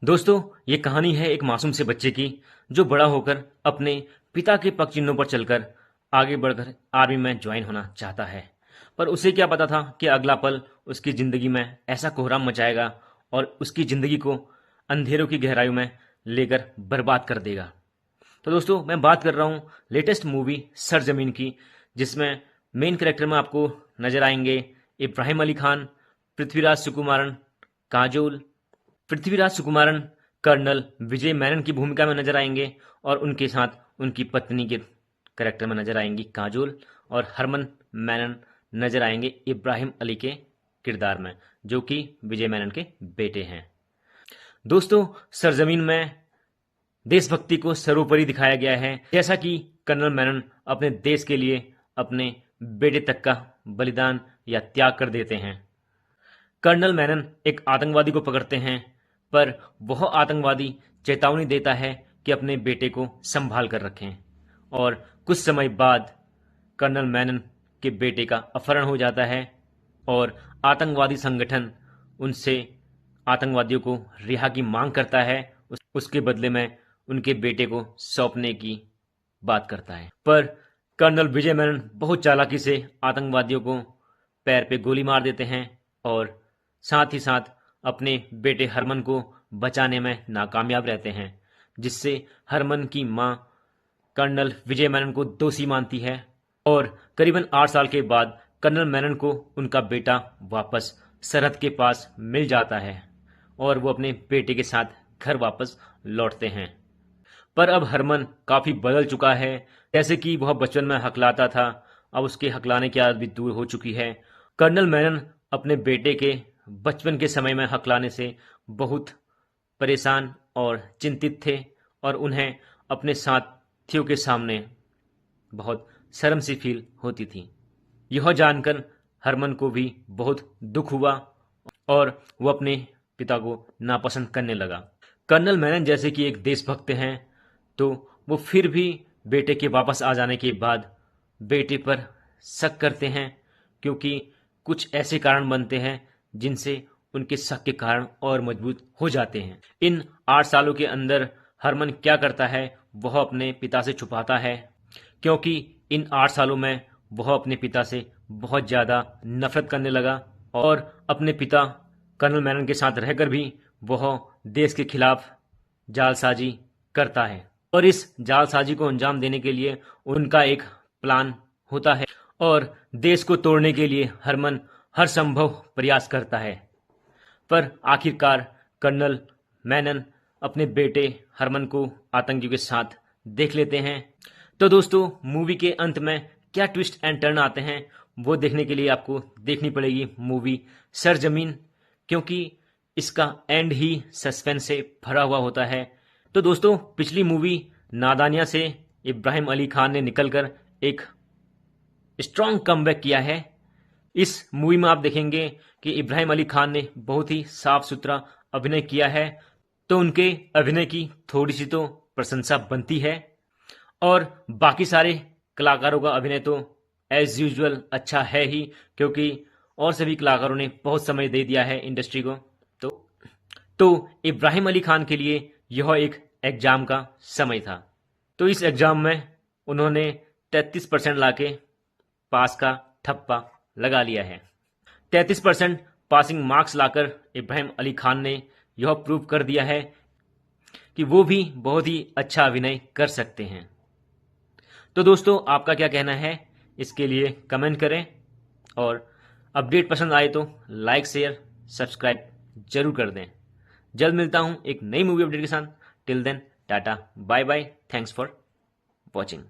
दोस्तों, ये कहानी है एक मासूम से बच्चे की जो बड़ा होकर अपने पिता के पग चिन्हों पर चलकर आगे बढ़कर आर्मी में ज्वाइन होना चाहता है। पर उसे क्या पता था कि अगला पल उसकी जिंदगी में ऐसा कोहराम मचाएगा और उसकी जिंदगी को अंधेरों की गहराइयों में लेकर बर्बाद कर देगा। तो दोस्तों, मैं बात कर रहा हूँ लेटेस्ट मूवी सरजमीन की, जिसमें मेन कैरेक्टर में आपको नजर आएंगे इब्राहिम अली खान, पृथ्वीराज सुकुमारन, काजोल, पृथ्वीराज सुकुमारन कर्नल विजय मेनन की भूमिका में नजर आएंगे और उनके साथ उनकी पत्नी के कैरेक्टर में नजर आएंगी काजोल, और हरमन मेनन नजर आएंगे इब्राहिम अली के किरदार में, जो कि विजय मेनन के बेटे हैं। दोस्तों, सरजमीन में देशभक्ति को सर्वोपरि दिखाया गया है, जैसा कि कर्नल मेनन अपने देश के लिए अपने बेटे तक का बलिदान या त्याग कर देते हैं। कर्नल मेनन एक आतंकवादी को पकड़ते हैं, पर वह आतंकवादी चेतावनी देता है कि अपने बेटे को संभाल कर रखें, और कुछ समय बाद कर्नल मेनन के बेटे का अपहरण हो जाता है और आतंकवादी संगठन उनसे आतंकवादियों को रिहा की मांग करता है। उसके बदले में उनके बेटे को सौंपने की बात करता है, पर कर्नल विजय मेनन बहुत चालाकी से आतंकवादियों को पैर पे गोली मार देते हैं और साथ ही साथ अपने बेटे हरमन को बचाने में नाकामयाब रहते हैं, जिससे हरमन की मां कर्नल विजय मेनन को दोषी मानती है और करीबन 8 साल के बाद कर्नल मेनन को उनका बेटा वापस सरहद के पास मिल जाता है और वो अपने बेटे के साथ घर वापस लौटते हैं। पर अब हरमन काफी बदल चुका है। जैसे कि वह बचपन में हकलाता था, अब उसके हकलाने की आदत भी दूर हो चुकी है। कर्नल मेनन अपने बेटे के बचपन के समय में हकलाने से बहुत परेशान और चिंतित थे और उन्हें अपने साथियों के सामने बहुत शर्म सी फील होती थी। यह जानकर हरमन को भी बहुत दुख हुआ और वो अपने पिता को नापसंद करने लगा। कर्नल मेनन जैसे कि एक देशभक्त हैं, तो वो फिर भी बेटे के वापस आ जाने के बाद बेटे पर शक करते हैं, क्योंकि कुछ ऐसे कारण बनते हैं जिनसे उनके शक के कारण और मजबूत हो जाते हैं। इन 8 सालों के अंदर हरमन क्या करता है, वह अपने पिता से छुपाता है, क्योंकि इन 8 सालों में वह अपने पिता से बहुत ज्यादा नफरत करने लगा और अपने पिता कर्नल मेनन के साथ रहकर भी वह देश के खिलाफ जालसाजी करता है और इस जालसाजी को अंजाम देने के लिए उनका एक प्लान होता है और देश को तोड़ने के लिए हरमन हर संभव प्रयास करता है। पर आखिरकार कर्नल मेनन अपने बेटे हरमन को आतंकियों के साथ देख लेते हैं। तो दोस्तों, मूवी के अंत में क्या ट्विस्ट एंड टर्न आते हैं, वो देखने के लिए आपको देखनी पड़ेगी मूवी सरजमीन, क्योंकि इसका एंड ही सस्पेंस से भरा हुआ होता है। तो दोस्तों, पिछली मूवी नादानिया से इब्राहिम अली खान ने निकलकर एक स्ट्रॉन्ग कमबैक किया है। इस मूवी में आप देखेंगे कि इब्राहिम अली खान ने बहुत ही साफ सुथरा अभिनय किया है, तो उनके अभिनय की थोड़ी सी तो प्रशंसा बनती है और बाकी सारे कलाकारों का अभिनय तो एज यूजुअल अच्छा है ही, क्योंकि और सभी कलाकारों ने बहुत समय दे दिया है इंडस्ट्री को। तो इब्राहिम अली खान के लिए यह एक एग्जाम का समय था, तो इस एग्जाम में उन्होंने 33% लाके पास का ठप्पा लगा लिया है। 33% पासिंग मार्क्स लाकर इब्राहिम अली खान ने यह प्रूव कर दिया है कि वो भी बहुत ही अच्छा अभिनय कर सकते हैं। तो दोस्तों, आपका क्या कहना है, इसके लिए कमेंट करें और अपडेट पसंद आए तो लाइक शेयर सब्सक्राइब जरूर कर दें। जल्द मिलता हूं एक नई मूवी अपडेट के साथ। Till then, tata bye bye, thanks for watching.